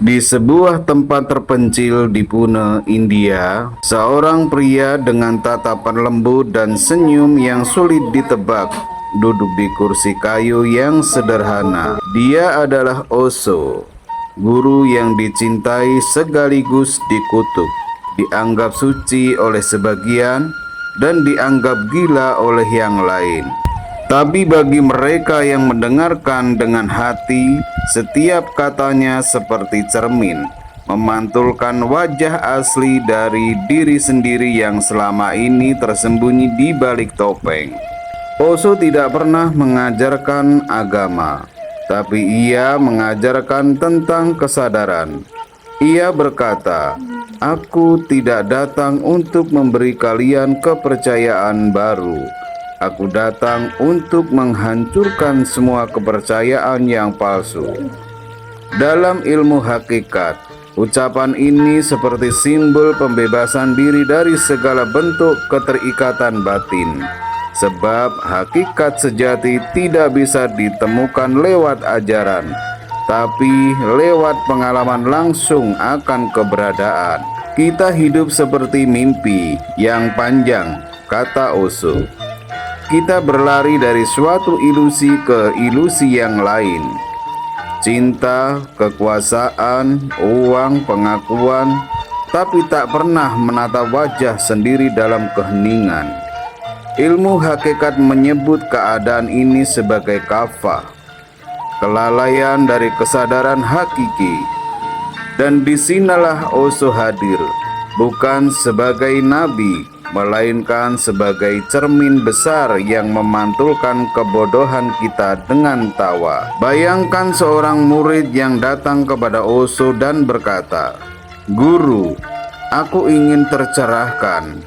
Di sebuah tempat terpencil di Pune, India, seorang pria dengan tatapan lembut dan senyum yang sulit ditebak duduk di kursi kayu yang sederhana. Dia adalah Osho, guru yang dicintai sekaligus dikutuk, dianggap suci oleh sebagian dan dianggap gila oleh yang lain. Tapi bagi mereka yang mendengarkan dengan hati, setiap katanya seperti cermin, memantulkan wajah asli dari diri sendiri yang selama ini tersembunyi di balik topeng. Osho tidak pernah mengajarkan agama, tapi ia mengajarkan tentang kesadaran. Ia berkata, "Aku tidak datang untuk memberi kalian kepercayaan baru. Aku datang untuk menghancurkan semua kepercayaan yang palsu." Dalam ilmu hakikat, ucapan ini seperti simbol pembebasan diri dari segala bentuk keterikatan batin. Sebab hakikat sejati tidak bisa ditemukan lewat ajaran, tapi lewat pengalaman langsung akan keberadaan. Kita hidup seperti mimpi yang panjang, kata Osho. Kita berlari dari suatu ilusi ke ilusi yang lain. Cinta, kekuasaan, uang, pengakuan, tapi tak pernah menatap wajah sendiri dalam keheningan. Ilmu hakikat menyebut keadaan ini sebagai kafah, kelalaian dari kesadaran hakiki. Dan disinilah Osho hadir, bukan sebagai nabi, melainkan sebagai cermin besar yang memantulkan kebodohan kita dengan tawa. Bayangkan seorang murid yang datang kepada Osho dan berkata, "Guru, aku ingin tercerahkan."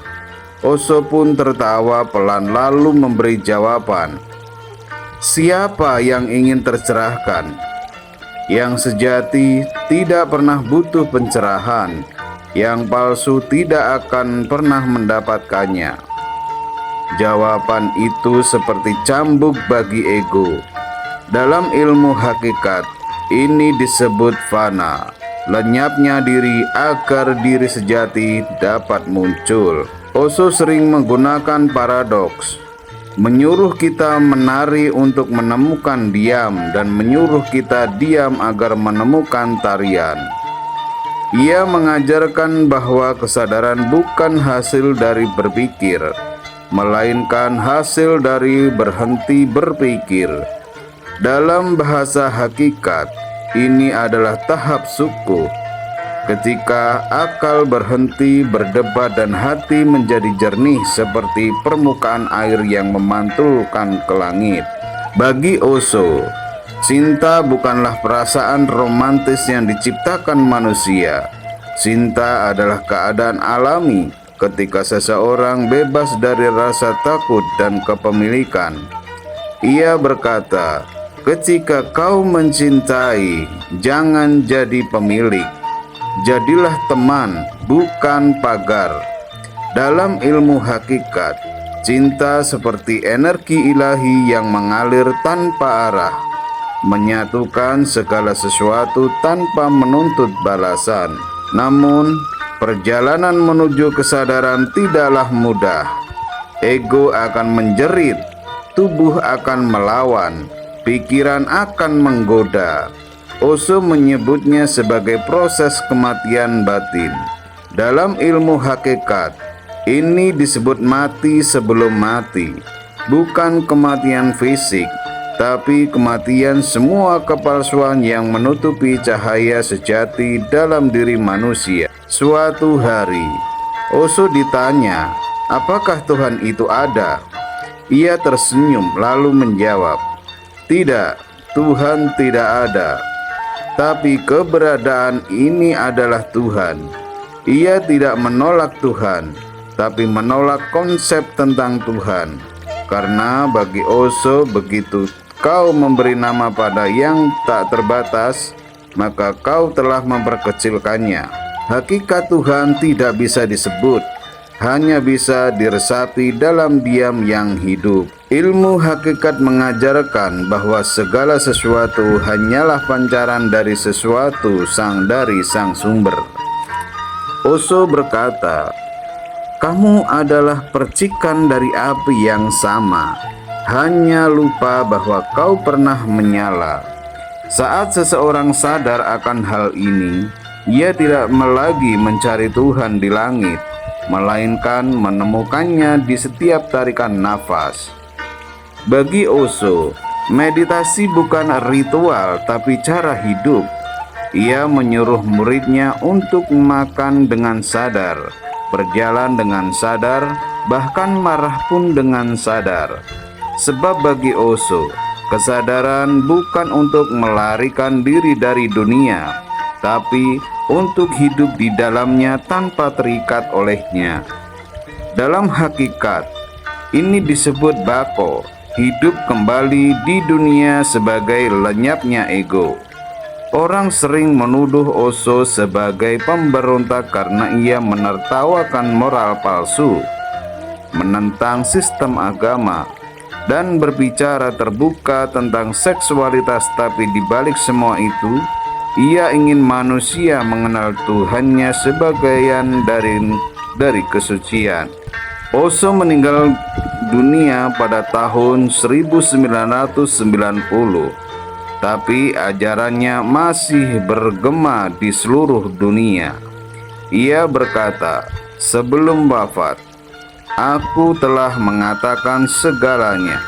Osho pun tertawa pelan lalu memberi jawaban, "Siapa yang ingin tercerahkan? Yang sejati tidak pernah butuh pencerahan. Yang palsu tidak akan pernah mendapatkannya." Jawaban itu seperti cambuk bagi ego. Dalam ilmu hakikat, ini disebut fana, lenyapnya diri agar diri sejati dapat muncul. Osho sering menggunakan paradoks, menyuruh kita menari untuk menemukan diam dan menyuruh kita diam agar menemukan tarian. Ia mengajarkan bahwa kesadaran bukan hasil dari berpikir, melainkan hasil dari berhenti berpikir. Dalam bahasa hakikat, ini adalah tahap suku, ketika akal berhenti berdebat dan hati menjadi jernih seperti permukaan air yang memantulkan ke langit. Bagi Osho, cinta bukanlah perasaan romantis yang diciptakan manusia. Cinta adalah keadaan alami ketika seseorang bebas dari rasa takut dan kepemilikan. Ia berkata, "Ketika kau mencintai, jangan jadi pemilik. Jadilah teman, bukan pagar." Dalam ilmu hakikat, cinta seperti energi ilahi yang mengalir tanpa arah, menyatukan segala sesuatu tanpa menuntut balasan. Namun, perjalanan menuju kesadaran tidaklah mudah. Ego akan menjerit, tubuh akan melawan, pikiran akan menggoda. Osho menyebutnya sebagai proses kematian batin. Dalam ilmu hakikat, ini disebut mati sebelum mati, bukan kematian fisik, tapi kematian semua kepalsuan yang menutupi cahaya sejati dalam diri manusia. Suatu hari, Osho ditanya, "Apakah Tuhan itu ada?" Ia tersenyum lalu menjawab, "Tidak, Tuhan tidak ada. Tapi keberadaan ini adalah Tuhan." Ia tidak menolak Tuhan, tapi menolak konsep tentang Tuhan. Karena bagi Osho, begitu kau memberi nama pada yang tak terbatas, maka kau telah memperkecilkannya. Hakikat Tuhan tidak bisa disebut, hanya bisa diresapi dalam diam yang hidup. Ilmu hakikat mengajarkan bahwa segala sesuatu hanyalah pancaran dari sesuatu dari sang sumber. Osho berkata, "Kamu adalah percikan dari api yang sama, hanya lupa bahwa kau pernah menyala." Saat seseorang sadar akan hal ini, ia tidak lagi mencari Tuhan di langit, melainkan menemukannya di setiap tarikan nafas. Bagi Osho, meditasi bukan ritual tapi cara hidup. Ia menyuruh muridnya untuk makan dengan sadar, berjalan dengan sadar, bahkan marah pun dengan sadar. Sebab bagi Osho, kesadaran bukan untuk melarikan diri dari dunia, tapi untuk hidup di dalamnya tanpa terikat olehnya. Dalam hakikat, ini disebut bako, hidup kembali di dunia sebagai lenyapnya ego. Orang sering menuduh Osho sebagai pemberontak karena ia menertawakan moral palsu, menentang sistem agama, dan berbicara terbuka tentang seksualitas. Tapi di balik semua itu, ia ingin manusia mengenal Tuhannya sebagian dari kesucian. Osho meninggal dunia pada tahun 1990, tapi ajarannya masih bergema di seluruh dunia. Ia berkata, "Sebelum wafat, aku telah mengatakan segalanya.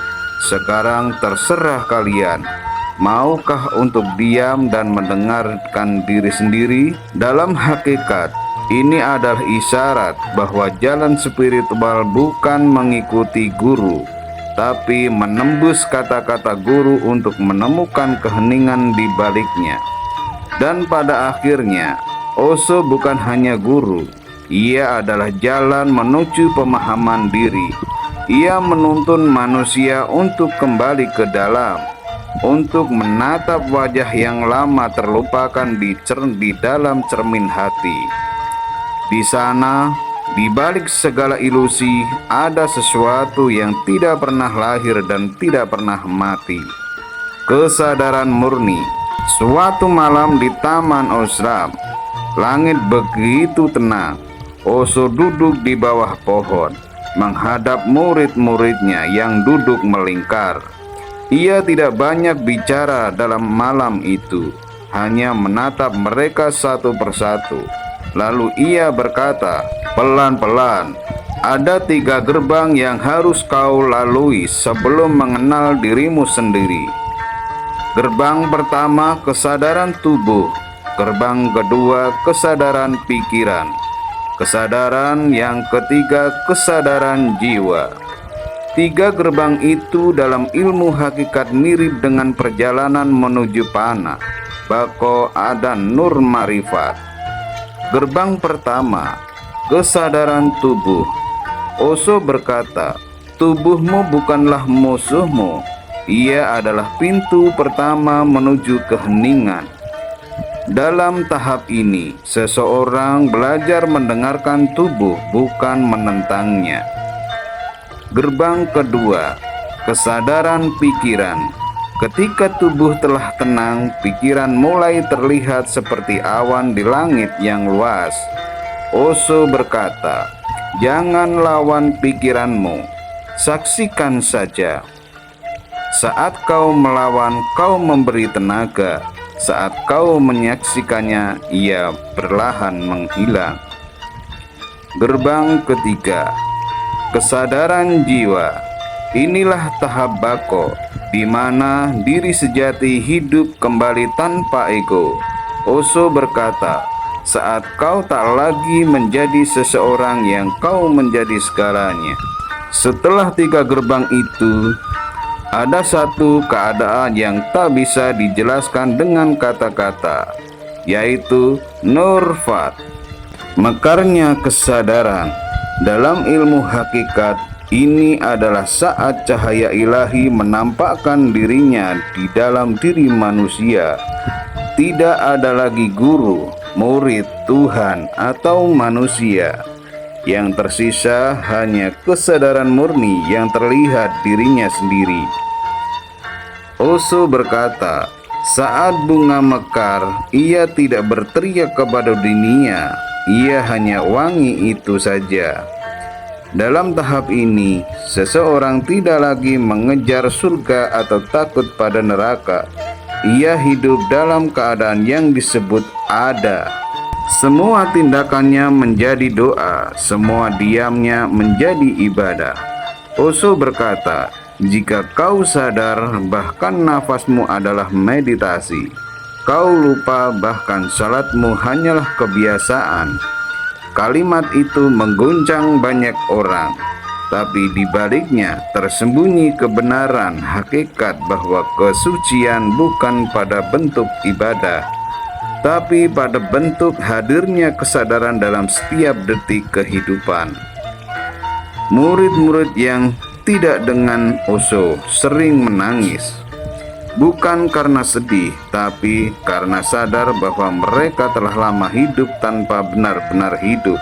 Sekarang terserah kalian. Maukah untuk diam dan mendengarkan diri sendiri?" Dalam hakikat, ini adalah isyarat bahwa jalan spiritual bukan mengikuti guru, tapi menembus kata-kata guru untuk menemukan keheningan di baliknya. Dan pada akhirnya, Osho bukan hanya guru, ia adalah jalan menuju pemahaman diri. Ia menuntun manusia untuk kembali ke dalam, untuk menatap wajah yang lama terlupakan di dalam cermin hati. Di sana, di balik segala ilusi, ada sesuatu yang tidak pernah lahir dan tidak pernah mati. Kesadaran murni. Suatu malam di Taman Ashram, langit begitu tenang. Osho duduk di bawah pohon, menghadap murid-muridnya yang duduk melingkar. Ia tidak banyak bicara dalam malam itu, hanya menatap mereka satu persatu. Lalu ia berkata, "Pelan-pelan, ada 3 gerbang yang harus kau lalui sebelum mengenal dirimu sendiri. Gerbang pertama, kesadaran tubuh. Gerbang kedua, kesadaran pikiran. Kesadaran yang ketiga, kesadaran jiwa." 3 gerbang itu dalam ilmu hakikat mirip dengan perjalanan menuju panah, bako, dan nur marifat. Gerbang pertama, kesadaran tubuh. Osho berkata, tubuhmu bukanlah musuhmu. Ia adalah pintu pertama menuju keheningan. Dalam tahap ini, seseorang belajar mendengarkan tubuh, bukan menentangnya. Gerbang kedua, kesadaran pikiran. Ketika tubuh telah tenang, pikiran mulai terlihat seperti awan di langit yang luas. Osho berkata, "Jangan lawan pikiranmu, saksikan saja. Saat kau melawan, kau memberi tenaga. Saat kau menyaksikannya, ia perlahan menghilang." Gerbang ketiga, kesadaran jiwa. Inilah tahap bako, di mana diri sejati hidup kembali tanpa ego. Osho berkata, saat kau tak lagi menjadi seseorang yang kau menjadi segalanya. Setelah 3 gerbang itu, ada satu keadaan yang tak bisa dijelaskan dengan kata-kata, yaitu nurfat, mekarnya kesadaran. Dalam ilmu hakikat, ini adalah saat cahaya ilahi menampakkan dirinya di dalam diri manusia. Tidak ada lagi guru, murid, Tuhan, atau manusia. Yang tersisa hanya kesadaran murni yang terlihat dirinya sendiri. Osho berkata, saat bunga mekar, ia tidak berteriak kepada dunia, ia hanya wangi itu saja. Dalam tahap ini, seseorang tidak lagi mengejar surga atau takut pada neraka. Ia hidup dalam keadaan yang disebut ada. Semua tindakannya menjadi doa, semua diamnya menjadi ibadah. Osho berkata, jika kau sadar bahkan nafasmu adalah meditasi, kau lupa bahkan salatmu hanyalah kebiasaan. Kalimat itu mengguncang banyak orang, tapi di baliknya tersembunyi kebenaran hakikat bahwa kesucian bukan pada bentuk ibadah, tapi pada bentuk hadirnya kesadaran dalam setiap detik kehidupan. Murid-murid yang tidak dengan Osho sering menangis, bukan karena sedih, tapi karena sadar bahwa mereka telah lama hidup tanpa benar-benar hidup.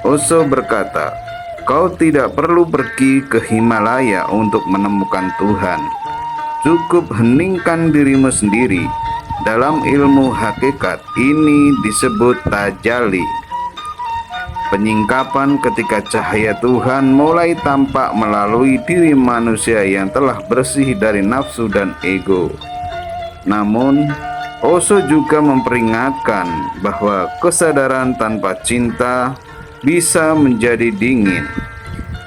Osho berkata, kau tidak perlu pergi ke Himalaya untuk menemukan Tuhan. Cukup heningkan dirimu sendiri. Dalam ilmu hakikat ini disebut tajalli. Penyingkapan ketika cahaya Tuhan mulai tampak melalui diri manusia yang telah bersih dari nafsu dan ego. Namun, Osho juga memperingatkan bahwa kesadaran tanpa cinta bisa menjadi dingin,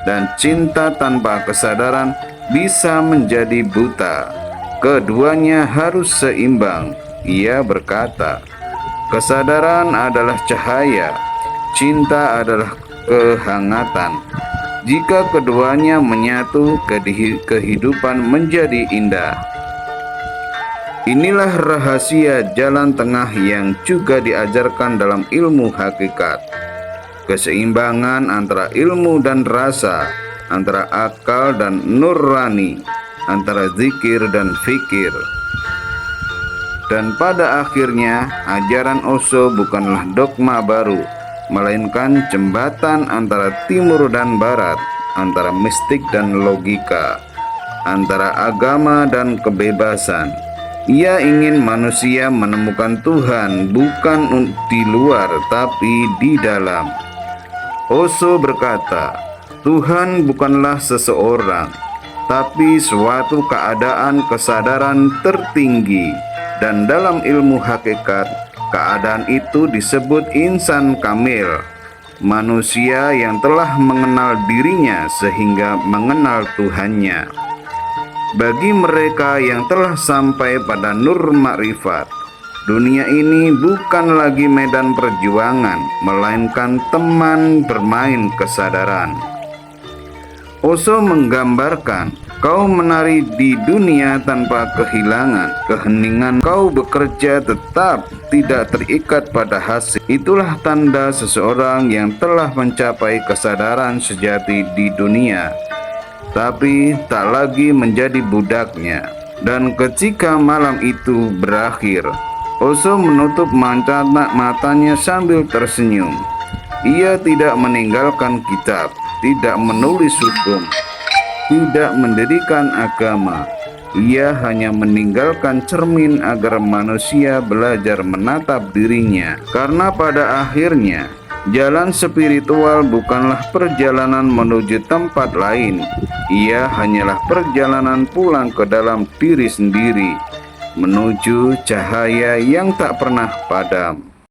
dan cinta tanpa kesadaran bisa menjadi buta. Keduanya harus seimbang. Ia berkata, kesadaran adalah cahaya, cinta adalah kehangatan. Jika keduanya menyatu, kehidupan menjadi indah. Inilah rahasia jalan tengah yang juga diajarkan dalam ilmu hakikat. Keseimbangan antara ilmu dan rasa, antara akal dan nurani, antara zikir dan fikir. Dan pada akhirnya, ajaran Osho bukanlah dogma baru, melainkan jembatan antara timur dan barat, antara mistik dan logika, antara agama dan kebebasan. Ia ingin manusia menemukan Tuhan bukan di luar tapi di dalam. Osho berkata, Tuhan bukanlah seseorang, tapi suatu keadaan kesadaran tertinggi. Dan dalam ilmu hakikat, keadaan itu disebut insan kamil, manusia yang telah mengenal dirinya sehingga mengenal Tuhannya. Bagi mereka yang telah sampai pada nur makrifat, dunia ini bukan lagi medan perjuangan, melainkan teman bermain kesadaran. Osho menggambarkan, kau menari di dunia tanpa kehilangan keheningan, kau bekerja tetap tidak terikat pada hasil. Itulah tanda seseorang yang telah mencapai kesadaran sejati di dunia, tapi tak lagi menjadi budaknya. Dan ketika malam itu berakhir, Osho menutup matanya sambil tersenyum. Ia tidak meninggalkan kitab, tidak menulis hukum, tidak mendirikan agama. Ia hanya meninggalkan cermin agar manusia belajar menatap dirinya. Karena pada akhirnya, jalan spiritual bukanlah perjalanan menuju tempat lain. Ia hanyalah perjalanan pulang ke dalam diri sendiri, menuju cahaya yang tak pernah padam.